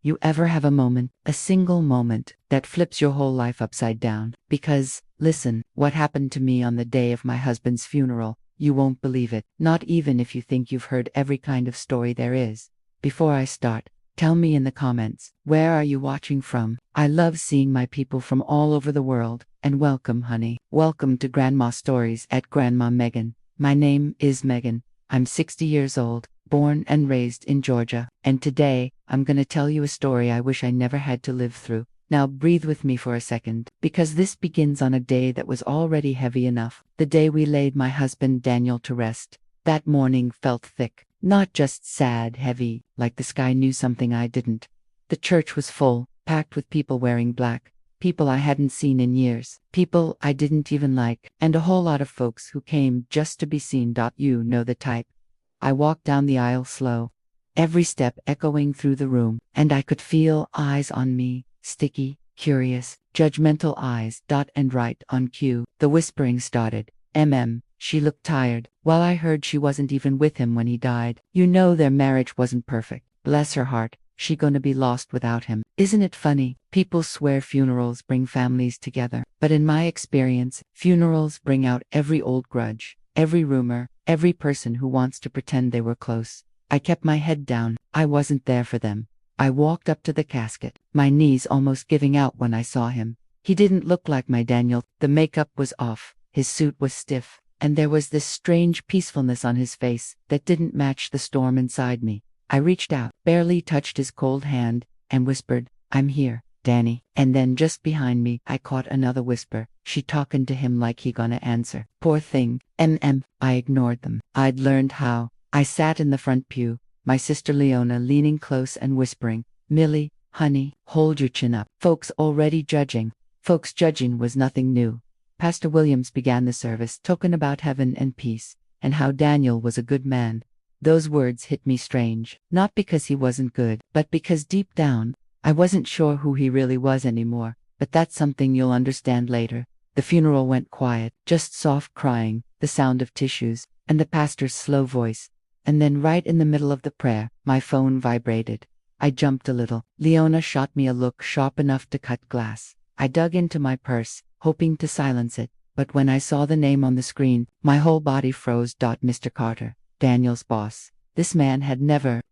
You ever have a moment, a single moment, that flips your whole life upside down? Because, listen, what happened to me on the day of my husband's funeral, you won't believe it, not even if you think you've heard every kind of story there is. Before I start, tell me in the comments, where are you watching from? I love seeing my people from all over the world. And welcome, honey. Welcome to Grandma Stories at Grandma Megan. My name is Megan. I'm 60 years old, born and raised in Georgia, and today, I'm gonna tell you a story I wish I never had to live through. Now breathe with me for a second, because this begins on a day that was already heavy enough, the day we laid my husband Daniel to rest. That morning felt thick, not just sad, heavy, like the sky knew something I didn't. The church was full, packed with people wearing black, people I hadn't seen in years, people I didn't even like, and a whole lot of folks who came just to be seen. You know the type. I walked down the aisle slow, every step echoing through the room, and I could feel eyes on me, sticky, curious, judgmental eyes. And right on cue, the whispering started. She looked tired. Well, I heard she wasn't even with him when he died. You know their marriage wasn't perfect. Bless her heart, she gonna be lost without him. Isn't it funny? People swear funerals bring families together, but in my experience, funerals bring out every old grudge, every rumor, every person who wants to pretend they were close. I kept my head down. I wasn't there for them. I walked up to the casket, my knees almost giving out when I saw him. He didn't look like my Daniel. The makeup was off, his suit was stiff, and there was this strange peacefulness on his face that didn't match the storm inside me. I reached out, barely touched his cold hand, and whispered, "I'm here, Danny." And then just behind me, I caught another whisper, "She talking to him like he gonna answer." Poor thing. I ignored them. I'd learned how. I sat in the front pew, my sister Leona leaning close and whispering, "Millie, honey, hold your chin up." Folks already judging. Folks judging was nothing new. Pastor Williams began the service talking about heaven and peace, and how Daniel was a good man. Those words hit me strange, not because he wasn't good, but because deep down, I wasn't sure who he really was anymore. But that's something you'll understand later. The funeral went quiet, just soft crying, the sound of tissues, and the pastor's slow voice. And then right in the middle of the prayer, my phone vibrated. I jumped a little. Leona shot me a look sharp enough to cut glass. I dug into my purse, hoping to silence it, but when I saw the name on the screen, my whole body froze. Mr. Carter, Daniel's boss. This man had never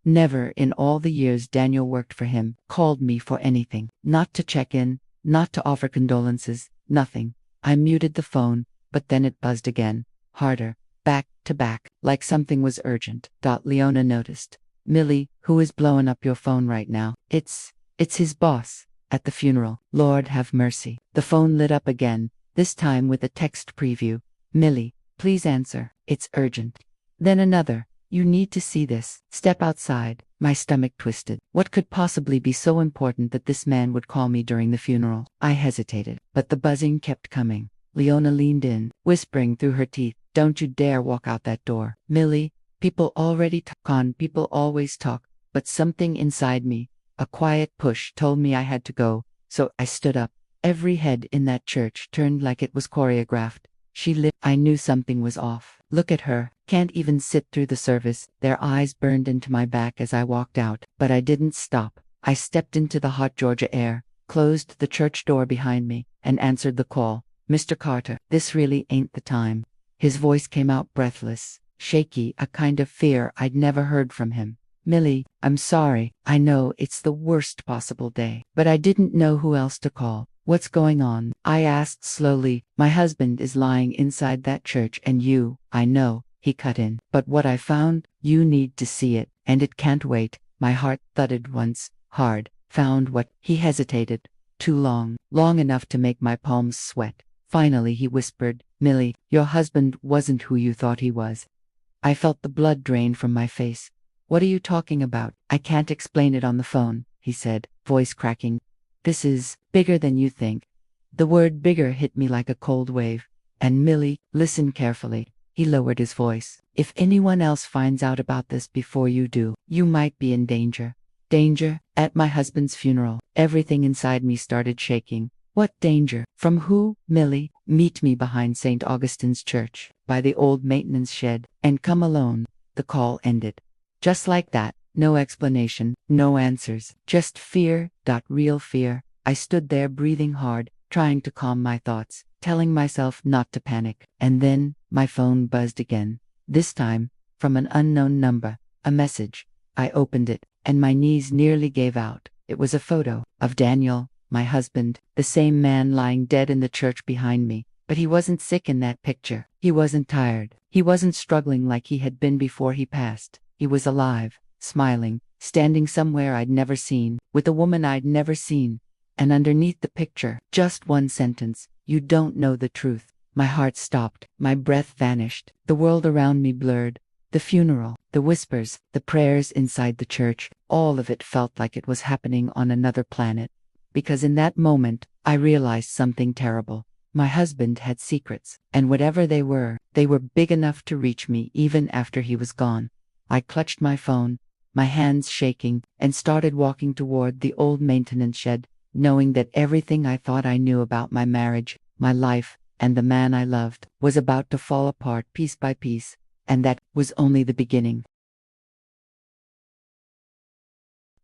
in all the years Daniel worked for him, called me for anything. Not to check in, not to offer condolences, nothing. I muted the phone, but then it buzzed again, harder, back to back, like something was urgent. Leona noticed. "Millie, who is blowing up your phone right now?" It's his boss. At the funeral. Lord have mercy. The phone lit up again, this time with a text preview. "Millie, please answer. It's urgent." Then another. "You need to see this. Step outside." My stomach twisted. What could possibly be so important that this man would call me during the funeral? I hesitated, but the buzzing kept coming. Leona leaned in, whispering through her teeth, "Don't you dare walk out that door. Millie, people already talk. People always talk, but something inside me, a quiet push, told me I had to go, so I stood up. Every head in that church turned like it was choreographed. She lit. I knew something was off. Look at her, can't even sit through the service. Their eyes burned into my back as I walked out, but I didn't stop. I stepped into the hot Georgia air, closed the church door behind me, and answered the call. "Mr. Carter, this really ain't the time." His voice came out breathless, shaky, a kind of fear I'd never heard from him. "Millie, I'm sorry. I know it's the worst possible day, but I didn't know who else to call. What's going on?" I asked slowly. "My husband is lying inside that church and you." "I know," he cut in, "but what I found, you need to see it, and it can't wait." My heart thudded once, hard. "Found what?" He hesitated. Too long enough to make my palms sweat. Finally he whispered, "Millie, your husband wasn't who you thought he was." I felt the blood drain from my face. "What are you talking about?" "I can't explain it on the phone," he said, voice cracking. "This is bigger than you think." The word bigger hit me like a cold wave. "And Millie, listen carefully." He lowered his voice. "If anyone else finds out about this before you do, you might be in danger." Danger? At my husband's funeral, everything inside me started shaking. What danger? From who? "Millie, meet me behind St. Augustine's Church, by the old maintenance shed, and come alone." The call ended. Just like that, no explanation, no answers, just fear, real fear. I stood there breathing hard, trying to calm my thoughts, telling myself not to panic. And then, my phone buzzed again. This time, from an unknown number, a message. I opened it, and my knees nearly gave out. It was a photo of Daniel, my husband, the same man lying dead in the church behind me. But he wasn't sick in that picture. He wasn't tired. He wasn't struggling like he had been before he passed. He was alive, smiling, standing somewhere I'd never seen, with a woman I'd never seen. And underneath the picture, just one sentence: "You don't know the truth." My heart stopped. My breath vanished. The world around me blurred. The funeral, the whispers, the prayers inside the church, all of it felt like it was happening on another planet. Because in that moment, I realized something terrible. My husband had secrets, and whatever they were big enough to reach me even after he was gone. I clutched my phone, my hands shaking, and started walking toward the old maintenance shed, knowing that everything I thought I knew about my marriage, my life, and the man I loved was about to fall apart piece by piece, and that was only the beginning.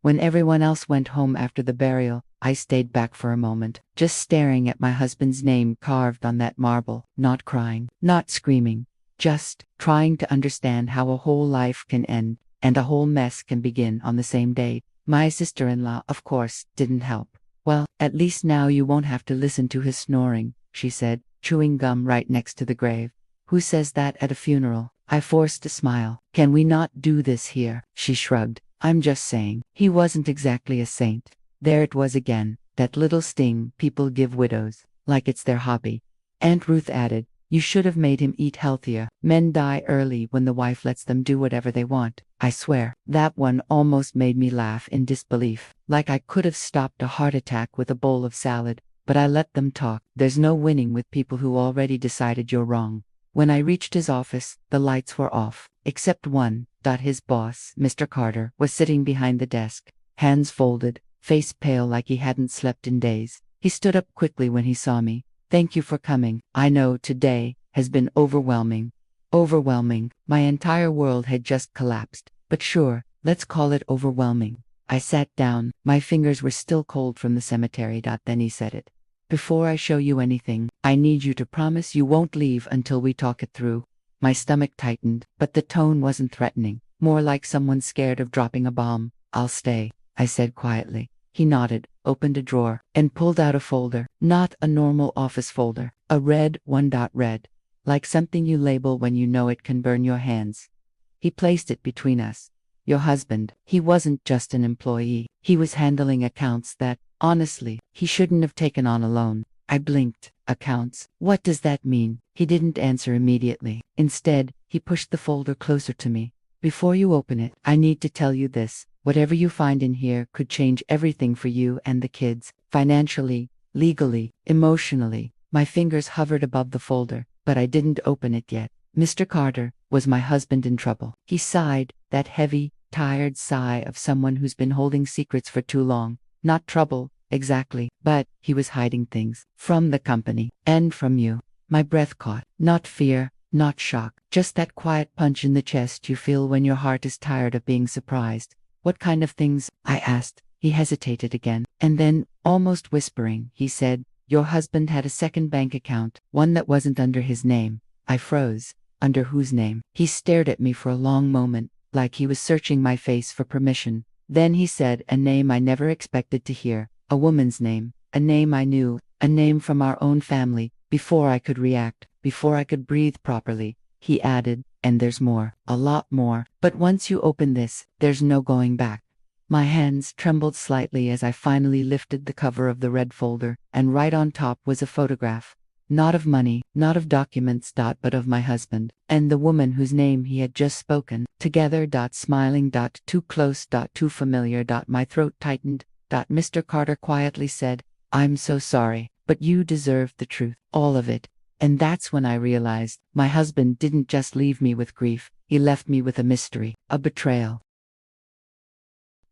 When everyone else went home after the burial, I stayed back for a moment, just staring at my husband's name carved on that marble, not crying, not screaming, just trying to understand how a whole life can end, and a whole mess can begin on the same day. My sister-in-law, of course, didn't help. "Well, at least now you won't have to listen to his snoring," she said, chewing gum right next to the grave. "Who says that at a funeral?" I forced a smile. "Can we not do this here?" She shrugged. "I'm just saying, he wasn't exactly a saint." There it was again, that little sting people give widows, like it's their hobby. Aunt Ruth added, "You should have made him eat healthier. Men die early when the wife lets them do whatever they want." I swear, that one almost made me laugh in disbelief, like I could have stopped a heart attack with a bowl of salad. But I let them talk. There's no winning with people who already decided you're wrong. When I reached his office, the lights were off, except one. His boss, Mr. Carter, was sitting behind the desk, hands folded, face pale like he hadn't slept in days. He stood up quickly when he saw me. "Thank you for coming. I know today has been overwhelming." Overwhelming. My entire world had just collapsed. But sure, let's call it overwhelming. I sat down. My fingers were still cold from the cemetery. Then he said it. "Before I show you anything, I need you to promise you won't leave until we talk it through." My stomach tightened, but the tone wasn't threatening, more like someone scared of dropping a bomb. "I'll stay," I said quietly. He nodded, opened a drawer, and pulled out a folder. Not a normal office folder, a red one. Red. Like something you label when you know it can burn your hands. He placed it between us. "Your husband, he wasn't just an employee. He was handling accounts that, honestly, he shouldn't have taken on alone." I blinked. "Accounts? What does that mean?" He didn't answer immediately. Instead, he pushed the folder closer to me. "Before you open it, I need to tell you this. Whatever you find in here could change everything for you and the kids, financially, legally, emotionally." My fingers hovered above the folder, but I didn't open it yet. Mr. Carter was my husband in trouble. He sighed, that heavy, tired sigh of someone who's been holding secrets for too long. Not trouble, exactly, but he was hiding things from the company and from you. My breath caught. Not fear, not shock, just that quiet punch in the chest you feel when your heart is tired of being surprised. "What kind of things?" I asked. He hesitated again, and then, almost whispering, he said, "Your husband had a second bank account, one that wasn't under his name." I froze. Under whose name? He stared at me for a long moment, like he was searching my face for permission. Then he said a name I never expected to hear. A woman's name. A name I knew. A name from our own family. Before I could react, before I could breathe properly, he added, "And there's more. A lot more. But once you open this, there's no going back." My hands trembled slightly as I finally lifted the cover of the red folder, and right on top was a photograph. Not of money, not of documents. But of my husband, and the woman whose name he had just spoken. Together. Smiling. Too close. Too familiar. My throat tightened. Mr. Carter quietly said, "I'm so sorry, but you deserve the truth. All of it." And that's when I realized my husband didn't just leave me with grief, he left me with a mystery, a betrayal.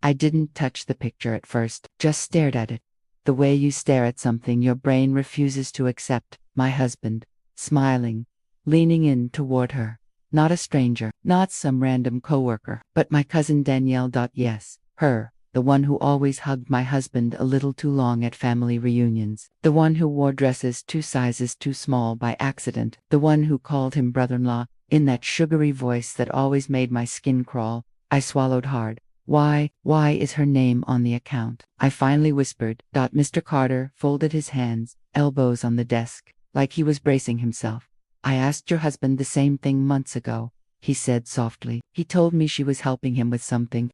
I didn't touch the picture at first, just stared at it. The way you stare at something your brain refuses to accept. My husband, smiling, leaning in toward her. Not a stranger, not some random coworker, but my cousin Danielle. Yes, her. The one who always hugged my husband a little too long at family reunions. The one who wore dresses 2 sizes too small by accident. The one who called him brother-in-law, in that sugary voice that always made my skin crawl. I swallowed hard. Why is her name on the account? I finally whispered. Mr. Carter folded his hands, elbows on the desk, like he was bracing himself. I asked your husband the same thing months ago, he said softly. He told me she was helping him with something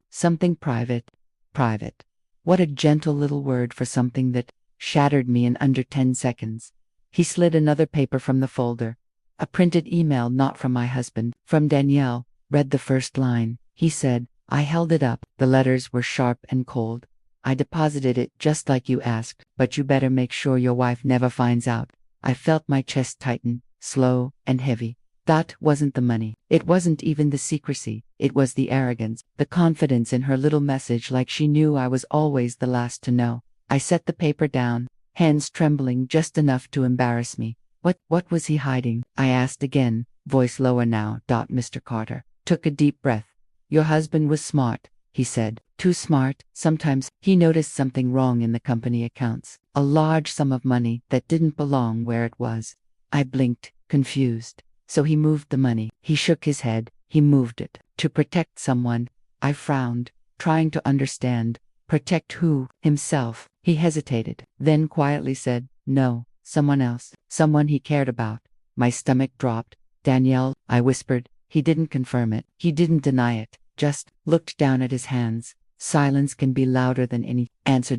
private. Private. What a gentle little word for something that shattered me in under 10 seconds. He slid another paper from the folder. A printed email, not from my husband, from Danielle. Read the first line. He said. I held it up. The letters were sharp and cold. I deposited it just like you asked, but you better make sure your wife never finds out. I felt my chest tighten, slow and heavy. That wasn't the money. It wasn't even the secrecy. It was the arrogance, the confidence in her little message, like she knew I was always the last to know. I set the paper down, hands trembling just enough to embarrass me. What was he hiding? I asked again, voice lower now. Mr. Carter took a deep breath. Your husband was smart, he said. Too smart. Sometimes he noticed something wrong in the company accounts. A large sum of money that didn't belong where it was. I blinked, confused. So he moved the money. He shook his head. He moved it. To protect someone. I frowned, trying to understand. Protect who? Himself. He hesitated, then quietly said, no, someone else. Someone he cared about. My stomach dropped. Danielle, I whispered. He didn't confirm it. He didn't deny it. Just looked down at his hands. Silence can be louder than any answer.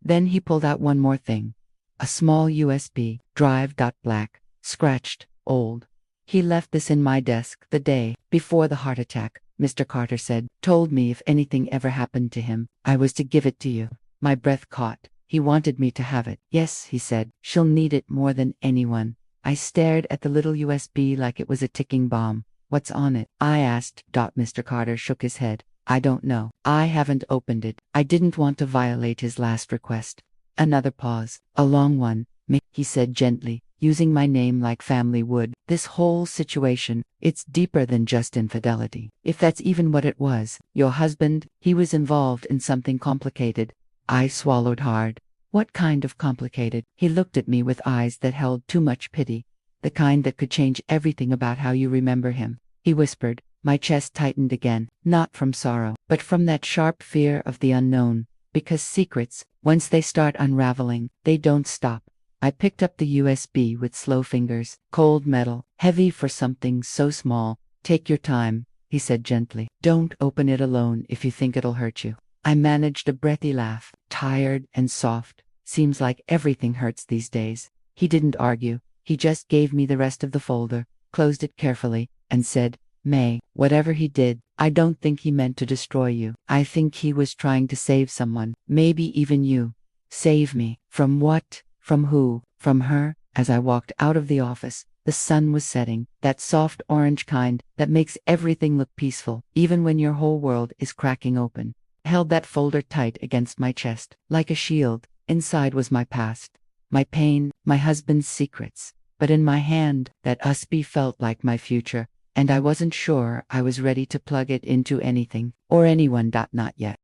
Then he pulled out one more thing. A small USB drive. Black, scratched, old. He left this in my desk the day before the heart attack, Mr. Carter said. Told me if anything ever happened to him, I was to give it to you. My breath caught. He wanted me to have it. Yes, he said. She'll need it more than anyone. I stared at the little USB like it was a ticking bomb. What's on it? I asked. Mr. Carter shook his head. I don't know. I haven't opened it. I didn't want to violate his last request. Another pause. A long one. He said gently, using my name like family would. This whole situation, it's deeper than just infidelity. If that's even what it was. Your husband, he was involved in something complicated. I swallowed hard. What kind of complicated? He looked at me with eyes that held too much pity. The kind that could change everything about how you remember him. He whispered. My chest tightened again, not from sorrow, but from that sharp fear of the unknown. Because secrets, once they start unraveling, they don't stop. I picked up the USB with slow fingers. Cold metal, heavy for something so small. Take your time, he said gently. Don't open it alone if you think it'll hurt you. I managed a breathy laugh, tired and soft. Seems like everything hurts these days. He didn't argue. He just gave me the rest of the folder, closed it carefully, and said, May, whatever he did, I don't think he meant to destroy you. I think he was trying to save someone, maybe even you. Save me. From what? From who? From her? As I walked out of the office, the sun was setting, that soft orange kind that makes everything look peaceful, even when your whole world is cracking open. I held that folder tight against my chest, like a shield. Inside was my past, my pain, my husband's secrets. But in my hand, that USB felt like my future, and I wasn't sure I was ready to plug it into anything, or anyone. Not yet.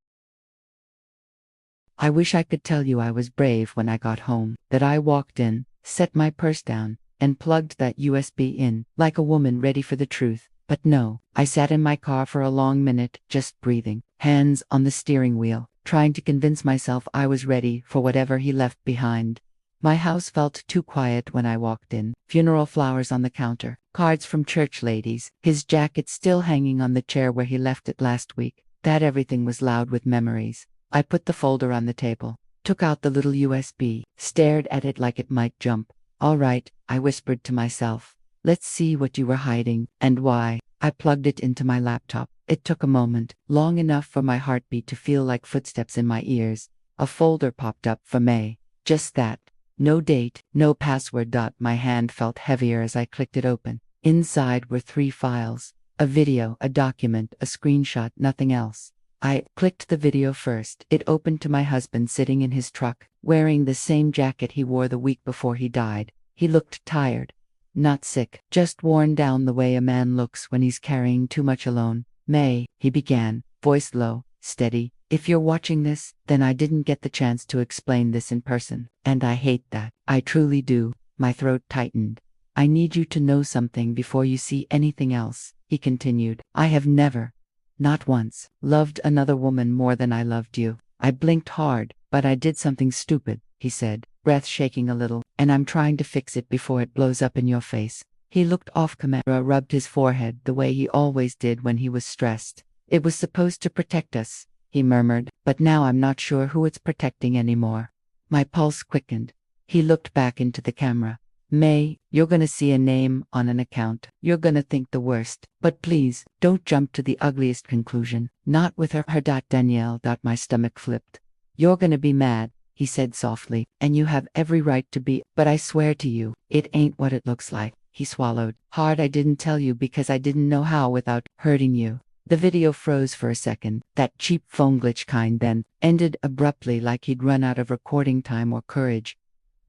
I wish I could tell you I was brave when I got home, that I walked in, set my purse down, and plugged that USB in, like a woman ready for the truth. But no, I sat in my car for a long minute, just breathing, hands on the steering wheel, trying to convince myself I was ready for whatever he left behind. My house felt too quiet when I walked in. Funeral flowers on the counter, cards from church ladies, his jacket still hanging on the chair where he left it last week. That everything was loud with memories. I put the folder on the table, took out the little USB, stared at it like it might jump. All right, I whispered to myself. Let's see what you were hiding, and why. I plugged it into my laptop. It took a moment, long enough for my heartbeat to feel like footsteps in my ears. A folder popped up for May. Just that. No date, no password. My hand felt heavier as I clicked it open. Inside were 3 files. A video, a document, a screenshot, nothing else. I clicked the video first. It opened to my husband sitting in his truck, wearing the same jacket he wore the week before he died. He looked tired. not sick, just worn down the way a man looks when he's carrying too much alone. May, he began, voice low, steady. If you're watching this, then I didn't get the chance to explain this in person. And I hate that. I truly do. My throat tightened. I need you to know something before you see anything else, he continued. I have never, not once, loved another woman more than I loved you. I blinked hard, but I did something stupid, he said, breath shaking a little, and I'm trying to fix it before it blows up in your face. He looked off camera, rubbed his forehead the way he always did when he was stressed. It was supposed to protect us, he murmured, but now I'm not sure who it's protecting anymore. My pulse quickened. He looked back into the camera. May, you're gonna see a name on an account. You're gonna think the worst. But please, don't jump to the ugliest conclusion. Not with her. Danielle. My stomach flipped. You're gonna be mad, he said softly, and you have every right to be, but I swear to you, it ain't what it looks like. He swallowed hard. I didn't tell you because I didn't know how without hurting you. The video froze for a second, that cheap phone glitch kind, then ended abruptly like he'd run out of recording time or courage.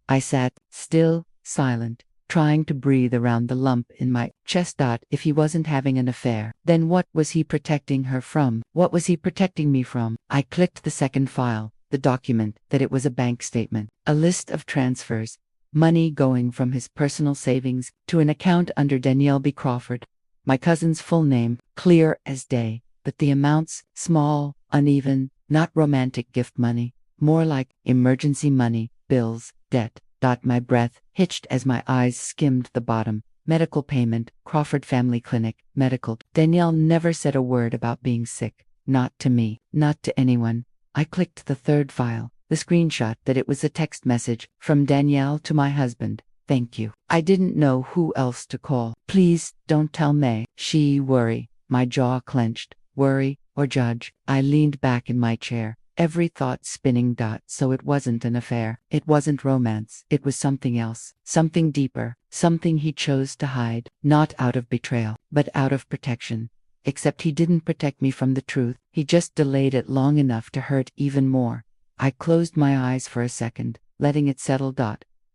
I sat still, silent, trying to breathe around the lump in my chest. If he wasn't having an affair, then what was he protecting her from? What was he protecting me from? I clicked the second file, the document, that it was a bank statement, a list of transfers, money going from his personal savings to an account under Danielle B. Crawford. My cousin's full name, clear as day, but the amounts, small, uneven, not romantic gift money, more like emergency money, bills, debt. My breath hitched as my eyes skimmed the bottom. Medical payment, Crawford Family Clinic, medical. Danielle never said a word about being sick. Not to me, not to anyone. I clicked the third file, the screenshot that it was a text message from Danielle to my husband. Thank you. I didn't know who else to call. Please, don't tell May. She worry. My jaw clenched. Worry or judge. I leaned back in my chair, every thought spinning. So it wasn't an affair. It wasn't romance. It was something else. Something deeper. Something he chose to hide. Not out of betrayal, but out of protection. Except he didn't protect me from the truth. He just delayed it long enough to hurt even more. I closed my eyes for a second, letting it settle.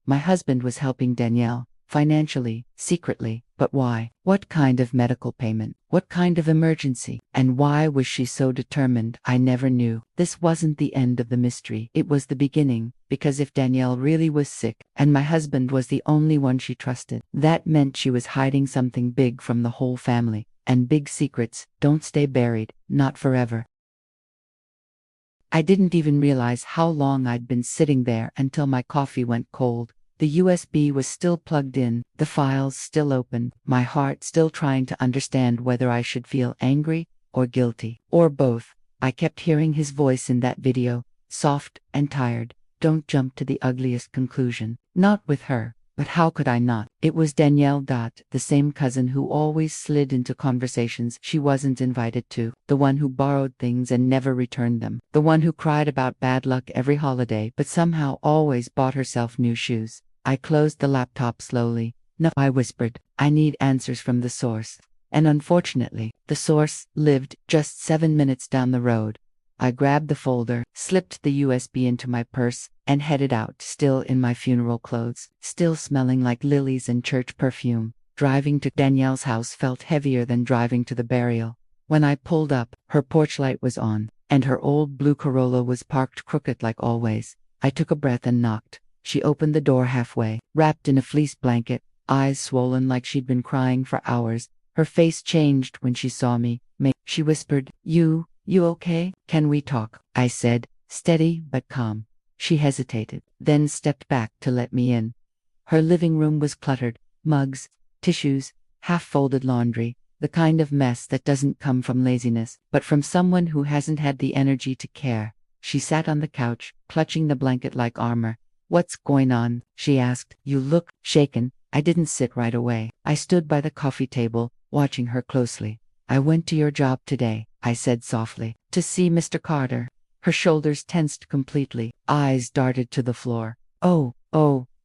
My husband was helping Danielle, financially, secretly, but why? What kind of medical payment? What kind of emergency? And why was she so determined? I never knew. This wasn't the end of the mystery. It was the beginning, because if Danielle really was sick, and my husband was the only one she trusted, that meant she was hiding something big from the whole family. And big secrets don't stay buried, not forever. I didn't even realize how long I'd been sitting there until my coffee went cold. The USB was still plugged in, the files still open, my heart still trying to understand whether I should feel angry or guilty, or both. I kept hearing his voice in that video, soft and tired. Don't jump to the ugliest conclusion. Not with her. But how could I not? It was Danielle. The same cousin who always slid into conversations she wasn't invited to, the one who borrowed things and never returned them, the one who cried about bad luck every holiday but somehow always bought herself new shoes. I closed the laptop slowly. No, I whispered, I need answers from the source. And unfortunately, the source lived just 7 minutes down the road. I grabbed the folder, slipped the USB into my purse, and headed out, still in my funeral clothes, still smelling like lilies and church perfume. Driving to Danielle's house felt heavier than driving to the burial. When I pulled up, her porch light was on, and her old blue Corolla was parked crooked like always. I took a breath and knocked. She opened the door halfway, wrapped in a fleece blanket, eyes swollen like she'd been crying for hours. Her face changed when she saw me. May, she whispered, You okay? Can we talk? I said, steady but calm. She hesitated, then stepped back to let me in. Her living room was cluttered, mugs, tissues, half-folded laundry, the kind of mess that doesn't come from laziness, but from someone who hasn't had the energy to care. She sat on the couch, clutching the blanket like armor. What's going on? She asked. You look shaken. I didn't sit right away. I stood by the coffee table, watching her closely. I went to your job today, I said softly, to see Mr. Carter. Her shoulders tensed completely, eyes darted to the floor. Oh,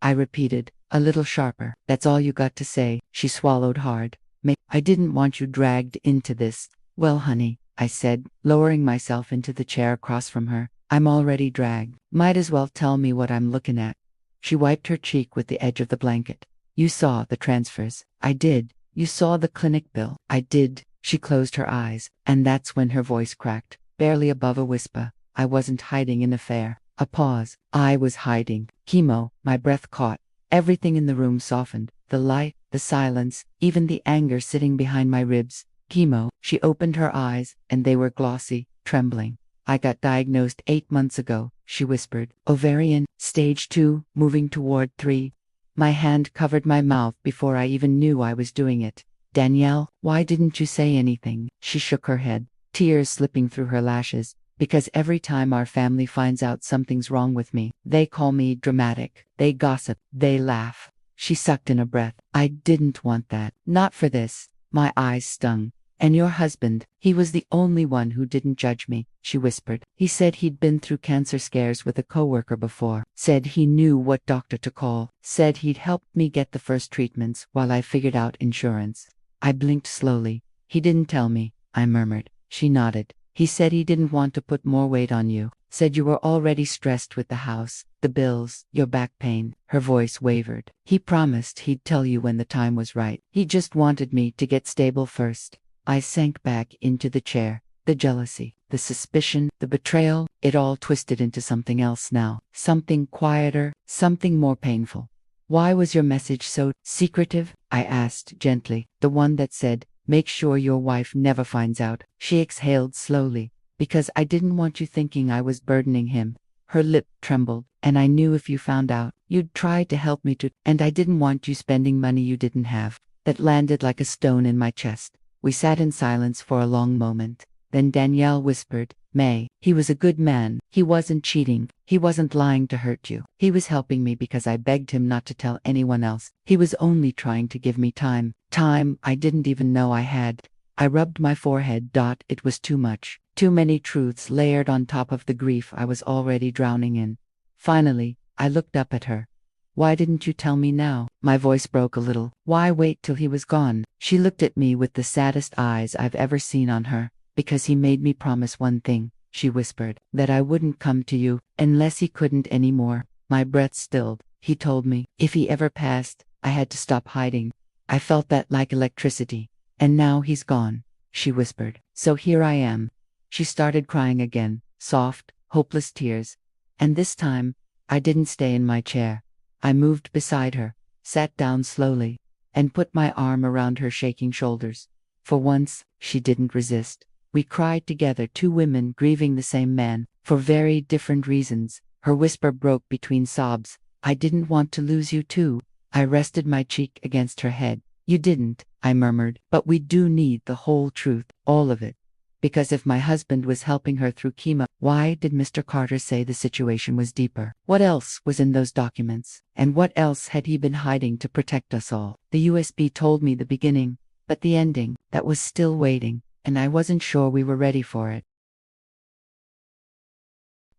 I repeated, a little sharper. That's all you got to say. She swallowed hard. May, I didn't want you dragged into this. Well, honey, I said, lowering myself into the chair across from her. I'm already dragged. Might as well tell me what I'm looking at. She wiped her cheek with the edge of the blanket. You saw the transfers. I did. You saw the clinic bill. I did. She closed her eyes, and that's when her voice cracked, barely above a whisper. I wasn't hiding an affair. A pause. I was hiding. Chemo. My breath caught. Everything in the room softened. The light, the silence, even the anger sitting behind my ribs. Chemo. She opened her eyes, and they were glossy, trembling. I got diagnosed 8 months ago, she whispered. Ovarian, stage 2, moving toward 3. My hand covered my mouth before I even knew I was doing it. Danielle, why didn't you say anything? She shook her head, tears slipping through her lashes. Because every time our family finds out something's wrong with me, they call me dramatic. They gossip. They laugh. She sucked in a breath. I didn't want that. Not for this. My eyes stung. And your husband, he was the only one who didn't judge me, she whispered. He said he'd been through cancer scares with a coworker before. Said he knew what doctor to call. Said he'd helped me get the first treatments while I figured out insurance. I blinked slowly. He didn't tell me, I murmured. She nodded. He said he didn't want to put more weight on you. Said you were already stressed with the house, the bills, your back pain. Her voice wavered. He promised he'd tell you when the time was right. He just wanted me to get stable first. I sank back into the chair. The jealousy, the suspicion, the betrayal, it all twisted into something else now. Something quieter, something more painful. Why was your message so secretive? I asked gently. The one that said, make sure your wife never finds out. She exhaled slowly. Because I didn't want you thinking I was burdening him. Her lip trembled. And I knew if you found out, you'd try to help me to. And I didn't want you spending money you didn't have. That landed like a stone in my chest. We sat in silence for a long moment. Then Danielle whispered, May, he was a good man. He wasn't cheating. He wasn't lying to hurt you. He was helping me because I begged him not to tell anyone else. He was only trying to give me time. Time I didn't even know I had. I rubbed my forehead. It was too much. Too many truths layered on top of the grief I was already drowning in. Finally, I looked up at her. Why didn't you tell me now? My voice broke a little. Why wait till he was gone? She looked at me with the saddest eyes I've ever seen on her. Because he made me promise one thing, she whispered, that I wouldn't come to you, unless he couldn't anymore. My breath stilled. He told me, if he ever passed, I had to stop hiding. I felt that like electricity. And now he's gone, she whispered. So here I am. She started crying again, soft, hopeless tears. And this time, I didn't stay in my chair. I moved beside her, sat down slowly, and put my arm around her shaking shoulders. For once, she didn't resist. We cried together, two women grieving the same man, for very different reasons. Her whisper broke between sobs. I didn't want to lose you too. I rested my cheek against her head. You didn't, I murmured, but we do need the whole truth, all of it. Because if my husband was helping her through chemo, why did Mr. Carter say the situation was deeper? What else was in those documents? And what else had he been hiding to protect us all? The USB told me the beginning, but the ending, that was still waiting, and I wasn't sure we were ready for it.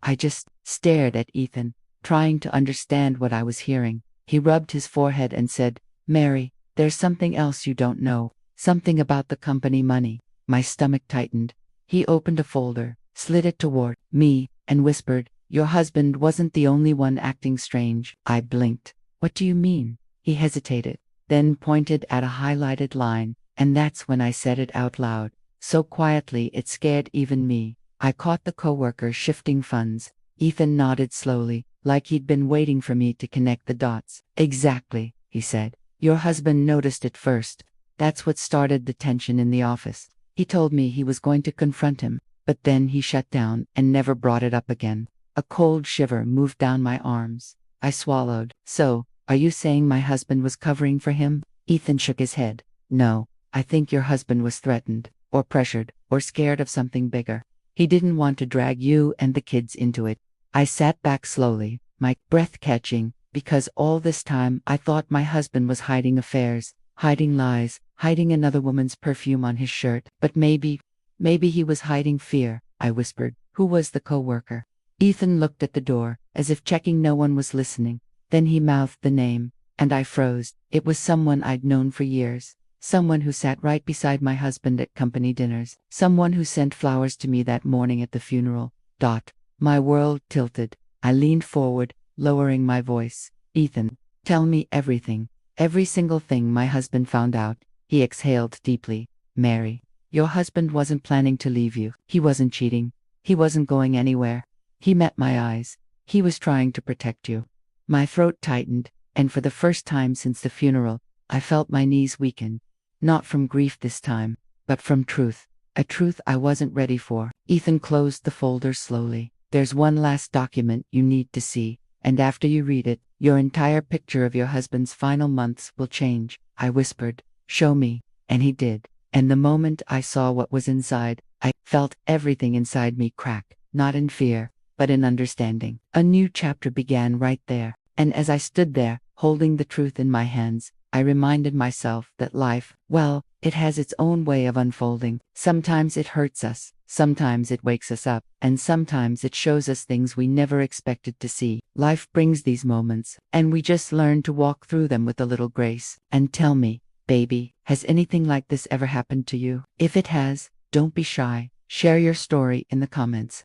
I just stared at Ethan, trying to understand what I was hearing. He rubbed his forehead and said, Mary, there's something else you don't know. Something about the company money. My stomach tightened. He opened a folder, slid it toward me, and whispered, your husband wasn't the only one acting strange. I blinked. What do you mean? He hesitated, then pointed at a highlighted line, and that's when I said it out loud. So quietly it scared even me. I caught the coworker shifting funds. Ethan nodded slowly, like he'd been waiting for me to connect the dots. Exactly, he said. Your husband noticed it first. That's what started the tension in the office. He told me he was going to confront him, but then he shut down and never brought it up again. A cold shiver moved down my arms. I swallowed. So, are you saying my husband was covering for him? Ethan shook his head. No, I think your husband was threatened, or pressured, or scared of something bigger. He didn't want to drag you and the kids into it. I sat back slowly, my breath catching, because all this time I thought my husband was hiding affairs, hiding lies, hiding another woman's perfume on his shirt. But maybe he was hiding fear, I whispered. Who was the coworker? Ethan looked at the door, as if checking no one was listening. Then he mouthed the name, and I froze. It was someone I'd known for years. Someone who sat right beside my husband at company dinners. Someone who sent flowers to me that morning at the funeral. My world tilted. I leaned forward, lowering my voice. Ethan, tell me everything. Every single thing my husband found out. He exhaled deeply. Mary, your husband wasn't planning to leave you. He wasn't cheating. He wasn't going anywhere. He met my eyes. He was trying to protect you. My throat tightened, and for the first time since the funeral, I felt my knees weaken. Not from grief this time, but from truth. A truth I wasn't ready for. Ethan closed the folder slowly. There's one last document you need to see, and after you read it, your entire picture of your husband's final months will change. I whispered, show me, and he did. And the moment I saw what was inside, I felt everything inside me crack, not in fear, but in understanding. A new chapter began right there, and as I stood there, holding the truth in my hands, I reminded myself that life, well, it has its own way of unfolding. Sometimes it hurts us, sometimes it wakes us up, and sometimes it shows us things we never expected to see. Life brings these moments, and we just learn to walk through them with a little grace. And tell me, baby, has anything like this ever happened to you? If it has, don't be shy. Share your story in the comments.